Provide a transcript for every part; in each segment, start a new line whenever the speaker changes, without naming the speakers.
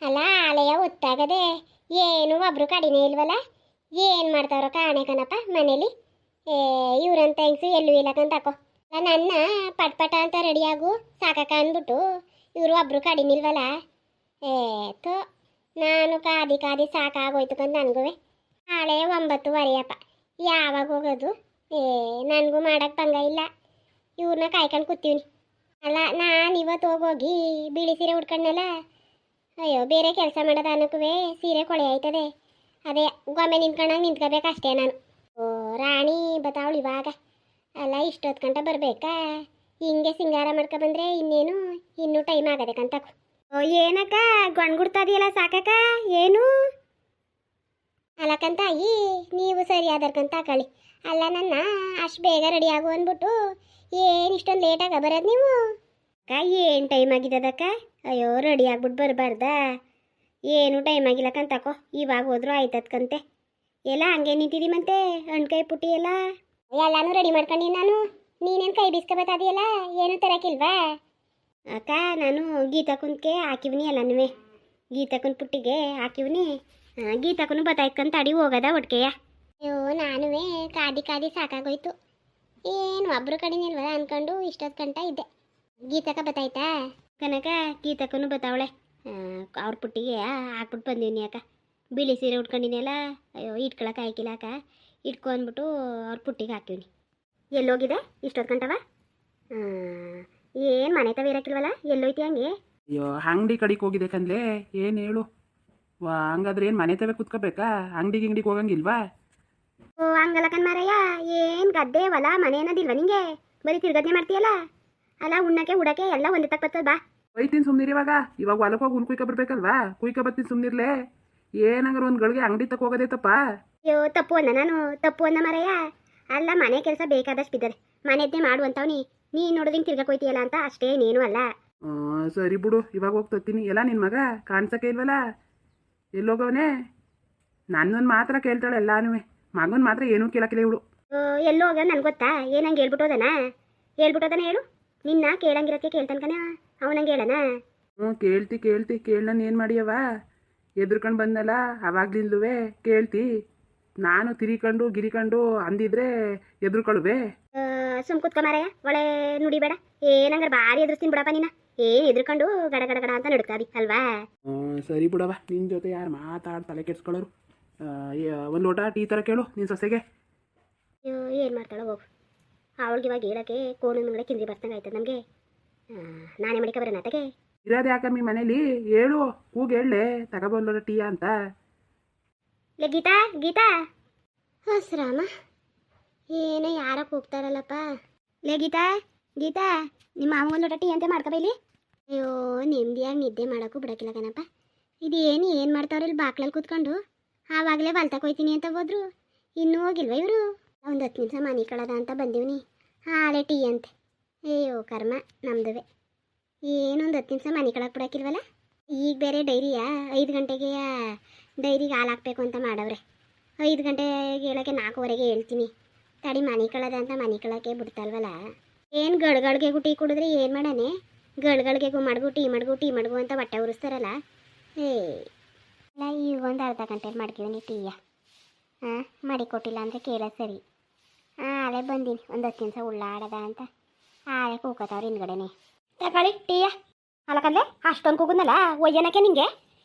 ಅಲ್ಲ ಆಲೆಯ ಒತ್ತಾಗದೆ ಏನು ಒಬ್ರು ಕಡಿಮೆ ಇಲ್ವಲ್ಲ. ಏನು ಮಾಡ್ತಾವ್ರ ಕಾಣೆ ಕಣಪ್ಪ ಮನೇಲಿ. ಇವ್ರಂತ ಹೆಂಗ್ಸು ಎಲ್ಲೂ ಇಲ್ಲಕಂತಾಕೋ. ನನ್ನ ಪಟ್ ಪಟ ಅಂತ ರೆಡಿಯಾಗು ಸಾಕಕ್ಕ ಅಂದ್ಬಿಟ್ಟು ಇವರು ಒಬ್ರು ಕಡಿಮೆ ಇಲ್ವಲ್ಲ. ಥೋ ನಾನು ಕಾದಿ ಕಾದಿ ಸಾಕಾಗೋಯ್ತು ಕಂದು ನನಗೂ. ನಾಳೆ 9:30 ಯಾವಾಗ ಹೋಗೋದು? ನನಗೂ ಮಾಡಕ್ಕೆ ಭಂಗ ಇಲ್ಲ. ಇವ್ರನ್ನ ಕಾಯ್ಕೊಂಡು ಕೂತೀವಿ. ಅಲ್ಲ ನಾನು ಇವತ್ತು ಹೋಗೋಗಿ ಬಿಳಿ ಸೀರೆ ಉಟ್ಕೊಂಡಲ್ಲ. ಅಯ್ಯೋ ಬೇರೆ ಕೆಲಸ ಮಾಡೋದು ಅನ್ನಕ್ಕೂ ಸೀರೆ ಕೊಳೆ ಆಯ್ತದೆ. ಅದೇ ಗೊಮ್ಮೆ ನಿಂತ್ಕೊಂಡಾಗ ನಿಂತ್ಕೋಬೇಕಷ್ಟೇ ನಾನು. ರಾಣಿ ಬತಾವಳು ಇವಾಗ. ಅಲ್ಲ ಇಷ್ಟೊತ್ತು ಗಂಟೆ ಬರಬೇಕಾ? ಹಿಂಗೆ ಸಿಂಗಾರ ಮಾಡ್ಕೊ ಬಂದರೆ ಇನ್ನೇನು ಇನ್ನೂ ಟೈಮ್ ಆಗದೆ ಕಂತಕು. ಏನಕ್ಕ ಗೊಣ್ಗುಡ್ತದಿಯಲ್ಲ ಸಾಕಕ್ಕ? ಏನು ಅಲ್ಲಕ್ಕಂತಾಯಿ ನೀವು ಸರಿ ಆದರ್ಕಂತ ಹಾಕೊಳ್ಳಿ. ಅಲ್ಲ ನನ್ನ ಅಷ್ಟು ಬೇಗ ರೆಡಿ ಆಗು ಅಂದ್ಬಿಟ್ಟು ಏನು ಇಷ್ಟೊಂದು ಲೇಟಾಗ ಬರೋದು ನೀವು? ಅಕ್ಕ ಏನು ಟೈಮ್ ಆಗಿದ್ದದಕ್ಕ? ಅಯ್ಯೋ ರೆಡಿ ಆಗ್ಬಿಟ್ಟು ಬರಬಾರ್ದ? ಏನು ಟೈಮ್ ಆಗಿಲ್ಲಕ್ಕಂತಕೋ. ಇವಾಗ ಹೋದ್ರು ಆಯ್ತದ್ಕಂತೆ. ಎಲ್ಲ ಹಂಗೆ ನಿಂತಿದ್ದೀ ಮತ್ತೆ ಹಣ್ಕಾಯಿ ಪುಟ್ಟಿ ಎಲ್ಲಾನು ರೆಡಿ ಮಾಡ್ಕೊಂಡು ನಾನು. ನೀನೇನು ಕೈ ಬೀಸ್ಕೊಬತ್ತದಿಯಲ್ಲ, ಏನು ತರಕಿಲ್ವಾ? ಅಕ್ಕ ನಾನು ಗೀತಕ್ಕನ್ಗೆ ಹಾಕಿವ್ನಿ ಎಲ್ಲನೂ. ಗೀತಕ್ಕನ ಪುಟ್ಟಿಗೆ ಹಾಕಿವ್ನಿ. ಗೀತಕ್ಕನು ಬತ್ತಾಯ್ಕಂತ ಅಡಿ ಹೋಗದ ಒಟ್ಟಿಗೆಯ. ಅಯ್ಯೋ ನಾನು ಕಾದಿ ಕಾದಿ ಸಾಕಾಗೋಯ್ತು. ಏನು ಒಬ್ರು ಕಡಿನಿಲ್ವಲ್ಲ ಅಂದ್ಕೊಂಡು ಇಷ್ಟೊತ್ತು ಗಂಟ ಇದ್ದೆ. ಗೀತಕ್ಕ ಬತ್ತಾಯ್ತಾ? ಕನಕ ಗೀತಕ್ಕನು ಬತ್ತಾವಳೆ. ಅವ್ರ ಪುಟ್ಟಿಗೆ ಹಾಕ್ಬಿಟ್ಟು ಬಂದೀನಿ ಅಕ್ಕ. ಬಿಳಿ ಸೀರೆ ಉಟ್ಕೊಂಡಿನಲ್ಲ. ಅಯ್ಯೋ ಇಟ್ಕೊಳಕ್ಕೆ ಆಯ್ಕಿಲ್ಲ ಅಕ್ಕ. ಇಟ್ಕೊಂಡ್ಬಿಟ್ಟು ಅವ್ರ ಪುಟ್ಟಿಗೆ ಹಾಕಿವ್ನಿ. ಎಲ್ಲೋಗಿದೆ ಇಷ್ಟೊತ್ತು ಗಂಟವ? ಏನು ಮನೆ ತವ ಇರಕ್ಕಿಲ್ವಲ್ಲ, ಎಲ್ಲೋಯ್ತಿ ಹಂಗೆ?
ಅಯ್ಯೋ ಅಂಗಡಿ ಕಡೆಗೆ ಹೋಗಿದೆ ಕಂದ್ಲೆ. ಏನು ಹೇಳು? ಹಂಗಾದ್ರೆ ಏನು ಮನೆ ತವೆ ಕುತ್ಕೋಬೇಕಾ? ಅಂಗಡಿಗೆ ಹೋಗಂಗಿಲ್ವಾ?
ಓ ಹಂಗಲ್ಲ ಕಣ್ಮಾರಯ್ಯ. ಏನು ಗದ್ದೆ ಹೊಲ ಮನೆ ಅನ್ನೋದಿಲ್ವ ನಿಂಗೆ? ಬರೀ ತಿರ್ಗದ್ನೆ ಮಾಡ್ತೀಯಲ್ಲ. ಅಲ್ಲ ಉಣ್ಣಕ್ಕೆ ಉಡಕ್ಕೆ ಎಲ್ಲ ಒಂದೇ ತಕ್ಕ ಬರ್ತದ. ಬಾ
ಬೈತೀನಿ ಸುಮ್ನಿರಿ. ಇವಾಗ ಹೊಲಕ್ಕೆ ಹೋಗಿ ಹುಲ್ ಕುಯ್ಕೊ ಬರ್ಬೇಕಲ್ವಾ? ಕುಯ್ಕೊ ಬರ್ತೀನಿ ಸುಮ್ನಿರ್ಲೆ. ಏನಂಗಾರ ಒಂದು ಗಳಿಗೆ ಅಂಗಡಿ ತಕ್ಕ ಹೋಗೋದೇ ತಪ್ಪ?
ಅಯ್ಯೋ ತಪ್ಪು ಅನ್ನ ನಾನು, ತಪ್ಪು ಅನ್ನ ಮಾರಯ್ಯ. ಅಲ್ಲ ಮನೆ ಕೆಲಸ ಬೇಕಾದಷ್ಟು ಬಿದ್ದದೆ, ಮನೆದ್ದೇ ಮಾಡುವಂತವ್ನಿ. ನೀನು ನೋಡೋದಿಂಗೆ ತಿರ್ಗಕ್ಕೆ ಹೋಯ್ತೀಯಲ್ಲ ಅಂತ ಅಷ್ಟೇ, ನೀನು ಅಲ್ಲ.
ಸರಿ ಬಿಡು, ಇವಾಗ ಹೋಗಿ ತತ್ತೀನಿ. ಎಲ್ಲ ನಿನ್ನ ಮಗ ಕಾಣ್ಸಕ್ಕೆ ಇಲ್ವಲ್ಲ, ಎಲ್ಲೋಗವನೇ? ನನ್ನೊಂದು ಮಾತ್ರ ಕೇಳ್ತಾಳೆ ಎಲ್ಲಾನು, ಮಗನ ಮಾತ್ರ ಏನೂ ಕೇಳಕ್ಕಿಲ್ಲ ಇವಳು.
ಎಲ್ಲೋ ಹೋಗ ನನ್ಗೆ ಗೊತ್ತಾ? ಏನಂಗೆ ಹೇಳ್ಬಿಟ್ಟೋದನ ಹೇಳು. ನಿನ್ನ ಕೇಳಂಗಿರಕ್ಕೆ ಕೇಳ್ತಾನ್ಕನ ಅವನಂಗೆ ಹೇಳನ?
ಕೇಳ್ತಿ ಕೇಳನ ಏನು ಮಾಡಿಯವ? ಎದ್ರುಕೊಂಡು ಬಂದಲ್ಲ ಅವಾಗ್ಲಿಂದುವೆ ಕೇಳ್ತಿ. ನಾನು ತಿರಿಕೊಂಡು ಗಿರಿಕೊಂಡು ಅಂದಿದ್ರೆ ಎದ್ರುಕೊಳುವೆ.
ಸುಮ್ ಕುತ್ಕೊಂಬಾರಯ್ಯ, ಒಳ್ಳೆ ನುಡಿಬೇಡ. ಏನಂಗಾರ ಭಾರಿ ಎದುರಿಸ್ತೀನಿ ಬಿಡಪ್ಪ ನೀನ. ಏನು ಎದ್ರುಕೊಂಡು ಗಡ ಗಡ ಗಡ ಅಂತ ನಡ್ಕಾದಿ ಅಲ್ವಾ?
ಸರಿ ಬಿಡವ, ನಿನ್ನ ಜೊತೆ ಯಾರು ಮಾತಾಡಿ ತಲೆ ಕೆಡ್ಸ್ಕೊಳ್ಳೋರು? ಒಂದು ಲೋಟ ಟೀ ಥರ ಕೇಳು ನಿನ್ನ ಸೊಸೆಗೆ.
ಅಯ್ಯೋ ಏನು ಮಾಡ್ತಾಳೋ ಹೋಗು. ಅವಳಿಗೆ ಇವಾಗ ಹೇಳೋಕ್ಕೆ ಕೋಣ ಮುಂಗಡೆ ಕಿಂದಿ ಬರ್ದಂಗೆ ಆಯ್ತದೆ ನಮಗೆ. ನಾನೇ ಮಡಿಕ ಬರೋಣ ಆತಗೆ.
ಇರೋದು ಯಾಕಮ್ಮಿ ಮನೇಲಿ? ಹೇಳು, ಕೂಗ ಹೇಳಲೆ ತಗೊಬಂದ್ಲೋಡ ಟೀ ಅಂತ.
ಲೇ ಗೀತಾ ಗೀತಾ. ಹಸ್ರಾಮ ಏನೋ ಯಾರೋ ಕೂಗ್ತಾರಲ್ಲಪ್ಪ. ಲೇ ಗೀತಾ ಗೀತಾ, ನಿಮ್ಮ ಮಾವ ಒಂದು ಲೋಟ ಟೀ ಅಂತ ಮಾಡ್ಕೊಬೈಲಿ. ಅಯ್ಯೋ ನೆಮ್ಮದಿಯಾಗಿ ನಿದ್ದೆ ಮಾಡೋಕ್ಕೂ ಬಿಡೋಕ್ಕಿಲ್ಲ ಕಣಪ್ಪ. ಇದೇನು ಏನು ಮಾಡ್ತಾವ್ರಿ ಇಲ್ಲಿ ಬಾಕ್ಲಲ್ಲಿ ಕೂತ್ಕೊಂಡು? ಆವಾಗಲೇ ಹೊಲ್ತಕ್ಕೆ ಹೋಯ್ತೀನಿ ಅಂತ ಹೋದ್ರು, ಇನ್ನೂ ಹೋಗಿಲ್ವ ಇವರು? ಒಂದು 10 ನಿಮಿಷ ಮನೆ ಕಳದ ಅಂತ ಬಂದೀವ್ನಿ. ಹಾಳೆ ಟೀ ಅಂತೆ. ಅಯ್ಯೋ ಕರ್ಮ ನಮ್ದುವೆ. ಏನೊಂದು 10 ನಿಮಿಷ ಮನೆ ಕಳಕ್ಕೆ ಬಿಡೋಕ್ಕಿಲ್ವಲ್ಲ. ಈಗ ಬೇರೆ ಡೈರಿಯ 5 ಗಂಟೆಗೆ ಡೈರಿಗೆ ಹಾಲು ಹಾಕಬೇಕು ಅಂತ ಮಾಡವ್ರೆ. 5 ಗಂಟೆಗೆ ಹೇಳೋಕ್ಕೆ 4:15 ಹೇಳ್ತೀನಿ. ತಡಿ ಮನೆ ಕಳದ ಅಂತ ಮನೆ ಕಳಕ್ಕೆ ಬಿಡ್ತಲ್ವಲ್ಲ. ಏನು ಗಳ್ಗಳ್ಗೆಗೂ ಟೀ ಕುಡಿದ್ರೆ ಏನು ಮಾಡಾನೆ? ಗಳ್ಗಳ್ಗೆಗೂ ಮಡ್ಗು ಟೀ ಮಡ್ಗು ಅಂತ ಹೊಟ್ಟೆ ಉರಿಸ್ತಾರಲ್ಲ. ಅಲ್ಲ ಈಗ ಒಂದು ಅರ್ಧ ಗಂಟೆಲಿ ಮಾಡ್ತೀವಿ ಟೀಯ. ಮಾಡಿ ಕೊಟ್ಟಿಲ್ಲ ಅಂದರೆ ಕೇಳೋದು ಸರಿ. ಅಲ್ಲೇ ಬಂದೀನಿ ಒಂದು 10 ನಿಮಿಷ ಉಳ್ಳಾಡದ ಅಂತ. ಆಳೆ ಕೂಕತ್ತವ್ರು ಹಿಂದ್ಗಡೆನೆ. ತಗೊಳ್ಳಿ ಟೀಯ. ಅಲ್ಲಕಂದ್ರೆ ಅಷ್ಟೊಂದು ಕೂಗುದ್ನಲ್ಲ ಒಯ್ಯನಕ್ಕೆ ನಿಂಗೆ?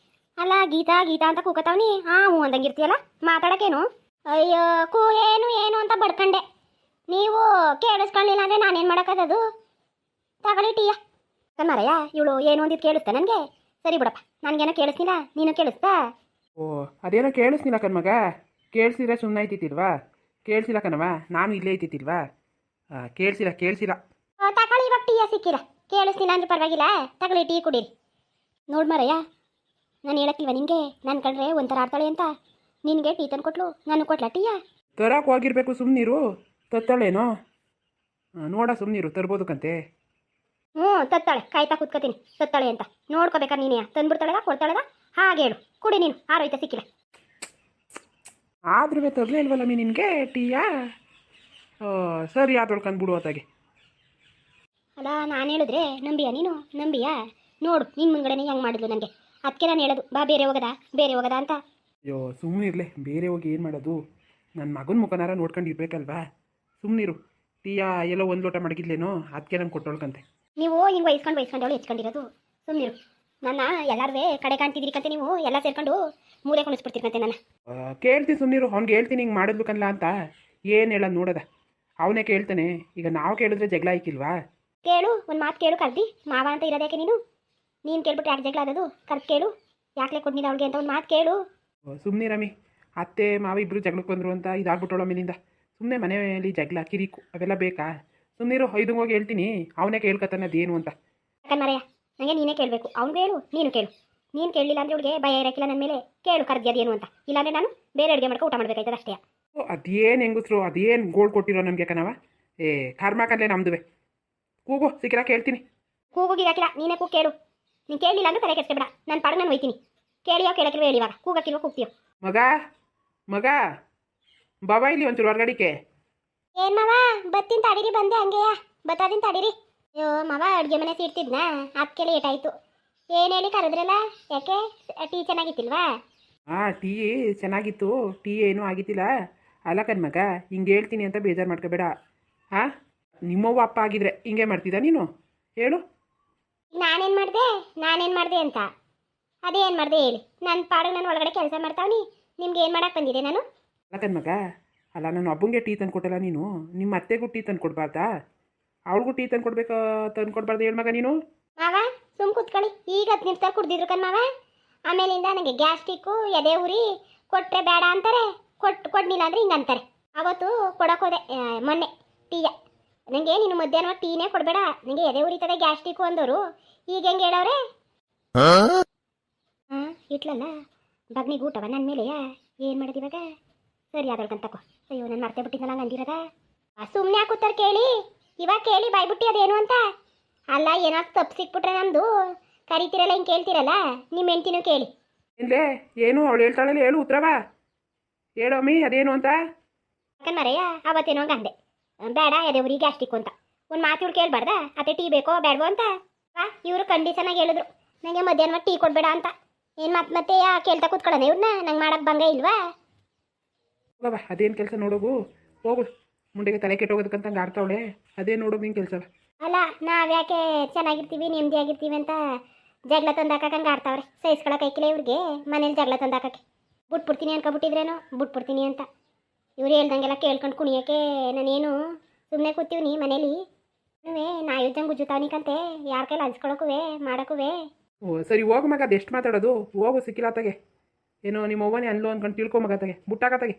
ಅಲ್ಲ ಗೀತಾ ಗೀತಾ ಅಂತ ಕೂಕತ್ತವ್ನಿ. ಹ್ಞೂ ಅಂದಂಗಿರ್ತೀಯಲ್ಲ, ಮಾತಾಡೋಕ್ಕೇನು? ಅಯ್ಯೋ ಏನು ಅಂತ ಬಡ್ಕಂಡೆ. ನೀವು ಕೇಳಿಸ್ಕೊಳ್ಳಿಲ್ಲ ಅಂದರೆ ನಾನೇನು ಮಾಡೋಕ್ಕದು? ತಗೊಳ್ಳಿ ಟೀಯ. ಮರಯ್ಯ ಇವಳು ಏನು ಅಂದಿದ್ದು ಕೇಳಿಸ್ತಾ ನನಗೆ? ಸರಿ ಬಿಡಪ್ಪ, ನನಗೇನೋ ಕೇಳಿಸ್ನಿಲ್ಲ, ನೀನು ಕೇಳಿಸ್ತಾ?
ಓ ಅದೇನೋ ಕೇಳಿಸ್ನಿಲ್ಲ ಕಣ್ಮಗ. ಕೇಳಿಸಿದ್ರೆ ಸುಮ್ಮನೆ ಐತಿತ್ತಿಲ್ವಾ? ಕೇಳಿಸಿಲ್ಲ ಕಣವ, ನಾನು ಇಲ್ಲೇ ಐತಿತ್ತಿಲ್ವಾ? ಕೇಳಿಸಿಲ್ಲ.
ತಗೊಳ್ಳಿ ಇವಾಗ ಟೀಯ ಸಿಕ್ಕಿಲ್ಲ. ಕೇಳಿಸ್ನಿಲ್ಲ ಅಂದ್ರೆ ಪರವಾಗಿಲ್ಲ, ತಗೊಳ್ಳಿ ಟೀ ಕುಡೀರಿ. ನೋಡು ಮರಯ್ಯ, ನಾನು ಹೇಳಕ್ಕಿಲ್ವ ನಿನಗೆ? ನನ್ನ ಕಂಡ್ರೆ ಒಂಥರ ಆಡ್ತಾಳೆ ಅಂತ. ನಿನಗೆ ಟೀ ತಂದು ಕೊಟ್ಲು, ನಾನು ಕೊಟ್ಲ ಟೀಯ?
ತರಕ್ಕೆ ಹೋಗಿರ್ಬೇಕು ಸುಮ್ಮನೀರು. ತತ್ತಾಳೇನೋ ನೋಡ, ಸುಮ್ಮನೀರು ತರ್ಬೋದಕ್ಕಂತೆ.
ತತ್ತಾಳೆ, ಕಾಯ್ತಾ ಕೂತ್ಕೋತೀನಿ ತತ್ತಾಳೆ ಅಂತ. ನೋಡ್ಕೋಬೇಕಾರೆ ನೀನೇ ತಂದ್ಬಿಡ್ತಾಳೆದ ಕೊಡ್ತಾಳೆದ? ಹಾಗೆ ಹೇಳು, ಕುಡಿ ನೀನು. ಆರೋಯ್ತ ಸಿಕ್ಕಿಲ್ಲ
ಆದ್ರೂ ತರಲೇ ಇಲ್ವಲ್ಲ ಮೀ ನಿನಗೆ ಟೀಯ? ಸರಿ ಆದೊಳ್ಕಂದ್ಬಿಡು ಅತ್ತಾಗೆ.
ಅಲ್ಲ ನಾನು ಹೇಳಿದ್ರೆ ನಂಬಿಯಾ ನೀನು? ನಂಬಿಯಾ? ನೋಡು ನಿನ್ನ ಮುಂಗಡೆನೇ ಹೆಂಗೆ ಮಾಡಿದ್ಲು ನನಗೆ. ಅದಕ್ಕೆ ನಾನು ಹೇಳೋದು ಬಾ ಬೇರೆ ಹೋಗದ ಅಂತ.
ಅಯ್ಯೋ ಸುಮ್ಮನೆ ಇರಲಿ, ಬೇರೆ ಹೋಗಿ ಏನು ಮಾಡೋದು? ನನ್ನ ಮಗನ ಮುಖನಾರ ನೋಡ್ಕೊಂಡು ಇರ್ಬೇಕಲ್ವಾ? ಸುಮ್ಮನಿರು. ಟೀಯಾ ಎಲ್ಲೋ ಒಂದು ಲೋಟ ಮಡಗಿದ್ಲೇನೋ, ಅದಕ್ಕೆ ನಾನು ಕೊಟ್ಟೊಳ್ಕಂತೆ.
ನೀವು ಹಿಂಗೆ ವಹಿಸ್ಕೊಂಡು ಅವಳು ಹೆಚ್ಕೊಂಡಿರೋದು. ಸುಮ್ಮನಿರು. ನನ್ನ ಎಲ್ಲಾರು ಕಡೆ ಕಾಣ್ತಿದ್ದೀರಿ ಕಂತೆ, ನೀವು ಎಲ್ಲ ಸೇರ್ಕೊಂಡು ಮೂಲೆ ಕೊಣಿಸ್ಬಿಡ್ತೀರಂತೆ ನನ್ನ.
ಕೇಳ್ತೀನಿ ಸುಮ್ಮನಿರು. ಅವ್ನಿಗೆ ಹೇಳ್ತೀನಿ ಹಿಂಗೆ ಮಾಡಿದ್ಲು ಕನ್ಲ ಅಂತ. ಏನು ಹೇಳೋದು ನೋಡೋದ, ಅವನೇ ಕೇಳ್ತಾನೆ. ಈಗ ನಾವು ಕೇಳಿದ್ರೆ ಜಗಳ ಆಯ್ಕಿಲ್ವಾ?
ಕೇಳು, ಒಂದು ಮಾತು ಕೇಳು. ಕರ್ದಿ ಮಾವ ಅಂತ ಇರೋದ್ಯಾಕೆ ನೀನು ಕೇಳ್ಬಿಟ್ಟು ಯಾಕೆ ಜಗಳ ಆದದು? ಕರ್ದು ಕೇಳು, ಯಾಕೆ ಕೊಡ್ನಿಲ್ಲ ಅವಳಿಗೆ ಅಂತ ಒಂದು ಮಾತು ಕೇಳು.
ಸುಮ್ಮನೆ ರಮಿ, ಅತ್ತೆ ಮಾವ ಇಬ್ಬರು ಜಗಳಕ್ಕೆ ಬಂದರು ಅಂತ ಇದಾಗ್ಬಿಟ್ಟೋಳ ಮೇಲಿಂದ. ಸುಮ್ಮನೆ ಮನೆಯಲ್ಲಿ ಜಗಳ ಕಿರಿಕು ಅವೆಲ್ಲ ಬೇಕಾ? ಸುಮ್ಮನಿರು. ಐದು ಹೋಗಿ ಹೇಳ್ತೀನಿ, ಅವನೇ ಕೇಳ್ಕತ್ತಾನೆ ಅದೇನು ಅಂತ.
ಯಾಕಂದ್ರೆ ನನಗೆ ನೀನೇ ಕೇಳಬೇಕು. ಅವ್ನು ಕೇಳು, ನೀನು ಕೇಳು. ನೀನು ಕೇಳಲಿಲ್ಲ ಅಂದರೆ ಅವಳಿಗೆ ಭಯ ಇರೋಕ್ಕಿಲ್ಲ ನನ್ನ ಮೇಲೆ. ಕೇಳು ಕರ್ದಿ ಅದೇನು ಅಂತ. ಇಲ್ಲಾಂದರೆ ನಾನು ಬೇರೆ ಅಡುಗೆ ಮಾಡ್ಕೊ ಊಟ ಮಾಡಬೇಕಾಯ್ತದೆ ಅಷ್ಟೇ.
ಅದೇನು ಹೆಂಗಸ್ರು, ಅದೇನು ಗೋಲ್ಡ್ ಕೊಟ್ಟಿರೋ ನಮಗೆ ಕಣವ. ಕರ್ಮಾಕಂದ್ರೆ ನಮ್ದುವೆ. ಕೂಗು ಸಿಕ್ಕಿರ ಕೇಳ್ತೀನಿ.
ಕೂಗಿರಾಕಿಲ್ಲ, ನೀನೇ ಕೂಗು ಕೇಳು. ನೀನು ಕೇಳಲಿಲ್ಲ ಅಂದರೆ ತಲೆ ಕೆಡಿಸ್ಬೇಡ. ನಾನು ಪಾಡಿಗೆ ನಾನು ಹೋಯ್ತೀನಿ. ಕೇಳಿಯೋ ಕೇಳಕ್ಕಿಲ್ವ ಹೇಳಿ, ಇವಾಗ ಕೂಗಕ್ಕಿಲ್ವ ಕೂಗ್ತೀಯೋ?
ಮಗ ಬಾಬಾ ಇಲ್ಲಿ ಒಂಚೂರು ಹೊರಗಡಿಕೆ.
ಏನು ಮಾವ ಬತ್ತಿನ ತಡೀರಿ, ಬಂದೆ ಹಂಗೆಯ ಬತ್ತಾದಿನ ತಡೀರಿ. ಅಯ್ಯೋ ಮಾವ ಅಡುಗೆ ಮನೆ ಸೇರ್ತಿದ್ನ, ಅದಕ್ಕೆ ಲೇಟ್ ಆಯಿತು. ಏನು ಹೇಳಿ ಕರೆದ್ರಲ್ಲ, ಯಾಕೆ ಟೀ ಚೆನ್ನಾಗಿತ್ತಿಲ್ವಾ?
ಟೀ ಚೆನ್ನಾಗಿತ್ತು. ಟೀ ಏನೂ ಆಗಿತ್ತಿಲ್ಲ. ಅಲ್ಲ ಕಣ್ಮಗ, ಹಿಂಗೆ ಹೇಳ್ತೀನಿ ಅಂತ ಬೇಜಾರು ಮಾಡ್ಕೋಬೇಡ. ನಿಮ್ಮವ್ವ ಅಪ್ಪ ಆಗಿದ್ರೆ ಹಿಂಗೆ ಮಾಡ್ತಿದ್ದ ನೀನು? ಹೇಳು.
ನಾನೇನು ಮಾಡಿದೆ ಅಂತ ಅದೇನು ಮಾಡಿದೆ ಹೇಳಿ. ನನ್ನ ಪಾಡಿಗೆ ನಾನು ಒಳಗಡೆ ಕೆಲಸ ಮಾಡ್ತಾವನಿ. ನಿಮ್ಗೆ ಏನು ಮಾಡಕ್ಕೆ ಬಂದಿದೆ ನಾನು?
ಅಲ್ಲ ಕಣ್ಮಗ, ಅಲ್ಲ ನಾನು ಒಬ್ಬಂಗೆ ಟೀ ತಂದು ಕೊಟ್ಟಲ್ಲ, ನೀನು ನಿಮ್ಮ ಅತ್ತೆಗೂ ಟೀ ತಂದು ಕೊಡ್ಬಾರ್ದಾ? ಅವಳಿಗೂ ಟೀ ತಂದು ಕೊಡ್ಬೇಕು, ತಂದು ಕೊಡ್ಬಾರ್ದು ಹೇಳು ಮಗ ನೀನು.
ಮಾವ ಸುಮ್ಮ ಕೂತ್ಕೊಳ್ಳಿ. ಈಗ 10 ನಿಮಿಷ ಕುಡ್ದಿದ್ರು ಕಣ್ ಮಾವ. ಆಮೇಲಿಂದ ನನಗೆ ಗ್ಯಾಸ್ಟ್ರಿಕ್ಕು ಎದೆ ಉರಿ, ಕೊಟ್ಟರೆ ಬೇಡ ಅಂತಾರೆ, ಕೊಡ್ನಿಲ್ಲ ಅಂದರೆ ಹಿಂಗೆ ಅಂತಾರೆ. ಅವತ್ತು ಕೊಡೋಕೋದೆ ಮೊನ್ನೆ ಟೀಯ. ನನಗೆ ನೀನು ಮಧ್ಯಾಹ್ನ ಟೀನೇ ಕೊಡಬೇಡ, ನನಗೆ ಎದೆ ಉರಿತದೆ ಗ್ಯಾಸ್ಟ್ರಿಕ್ಕು ಅಂದವರು. ಈಗ ಹೆಂಗೆ ಹೇಳವ್ರೆ? ಇಟ್ಲಲ್ಲ ಬಗ್ನಿಗೆ ಊಟವ ನನ್ನ ಮೇಲೆ. ಏನು ಮಾಡೋದು ಇವಾಗ? ಸರಿ ಆದಳ್ಕಂತಕೋ. ಅಯ್ಯೋ ನಾನು ಮರ್ತೇ ಬಿಟ್ಟಿದ್ದಲ್ಲ ಹಂಗೆ ಅಂದಿರದ. ಸುಮ್ಮನೆ ಹಾಕುತ್ತಾರೆ ಕೇಳಿ. ಇವಾಗ ಕೇಳಿ ಬಾಯ್ಬಿಟ್ಟು ಅದೇನು ಅಂತ. ಅಲ್ಲ ಏನೋ ತಪ್ಪು ಸಿಕ್ಬಿಟ್ರೆ ನಮ್ಮದು ಕರಿತೀರಲ್ಲ, ಹಿಂಗೆ ಕೇಳ್ತೀರಲ್ಲ, ನಿಮ್ಮ ಹೆಂಡ್ತಿನೂ ಕೇಳಿ.
ಇಲ್ಲೇ ಏನು ಅವಳು ಹೇಳ್ತಾಳಲ್ಲ, ಹೇಳು ಉತ್ತರವ. ಹೇಳಮ್ಮಿ ಅದೇನು ಅಂತ.
ಯಾಕಂದ್ಮರೆಯ ಅವತ್ತೇನೋ ಹಂಗೆ ಅಂದೆ, ಬೇಡ ಎದೆ ಉರಿ ಗ್ಯಾಸ್ಟ್ರಿಕ್ಕು ಅಂತ. ಒಂದು ಮಾತು ಇವ್ರು ಕೇಳಬಾರ್ದ? ಅತ್ತೆ ಟೀ ಬೇಕೋ ಬೇಡವೋ ಅಂತ. ಇವರು ಕಂಡೀಷನಾಗಿ ಹೇಳಿದ್ರು ನನಗೆ ಮಧ್ಯಾಹ್ನ ಟೀ ಕೊಡಬೇಡ ಅಂತ. ಏನು ಮತ್ತೆ ಕೇಳ್ತಾ ಕೂತ್ಕೊಳ್ಳೋಣ ಇವ್ರನ್ನ? ನಂಗೆ ಮಾಡಕ್ಕೆ ಬಂಗ ಇಲ್ವಾ?
ಹೋಗವ, ಅದೇನು ಕೆಲಸ ನೋಡೋಗು. ಹೋಗು, ಮುಂಡೆಗೆ ತಲೆ ಕೆಟ್ಟೋಗೋದಕ್ಕಂತ ಹಂಗೆ ಆಡ್ತಾವಳೆ. ಅದೇ ನೋಡೋದು ನಿಂಗೆ ಕೆಲಸ.
ಅಲ್ಲ ನಾವ್ಯಾಕೆ ಚೆನ್ನಾಗಿರ್ತೀವಿ ನೆಮ್ಮದಿಯಾಗಿರ್ತೀವಿ ಅಂತ ಜಗಳ ತಂದಾಕಕ್ಕೆ ಹಂಗೆ ಆಡ್ತಾವ್ರೆ. ಸಹಿಸ್ಕೊಳಕ್ಕಾಯ್ಕಿಲ್ಲ ಇವ್ರಿಗೆ ಮನೇಲಿ ಜಗಳ ತಂದಾಕಕ್ಕೆ. ಬಿಟ್ಬಿಡ್ತೀನಿ ಅನ್ಕೊಬಿಟ್ಟಿದ್ರೇನೋ ಬಿಟ್ಬಿಡ್ತೀನಿ ಅಂತ. ಇವ್ರು ಹೇಳ್ದಂಗೆಲ್ಲ ಕೇಳ್ಕೊಂಡು ಕುಣಿಯೋಕ್ಕೆ ನಾನೇನು ಸುಮ್ಮನೆ ಕೂತೀವಿ ಮನೇಲಿ. ನಾ ಯೋಜನೆ ಗುಜ್ಜುತ್ತಾವನಿಕಂತೆ ಯಾರ ಕೈಲಿ ಹಂಚ್ಕೊಳಕ್ಕುವೆ ಮಾಡೋಕ್ಕುವೆ.
ಸರಿ ಹೋಗು ಮಗ, ಅದೆಷ್ಟು ಮಾತಾಡೋದು? ಹೋಗು ಸಿಕ್ಕಿಲ್ಲ ತಗೆ. ಏನೋ ನಿಮ್ಮ ಅವ್ವನೇ ಅನ್ಲೋ ಅನ್ಕೊಂಡು ತಿಳ್ಕೊ ಮಗ ತಗೆ, ಬುಟ್ಟಾಕತ್ತಾಗೆ.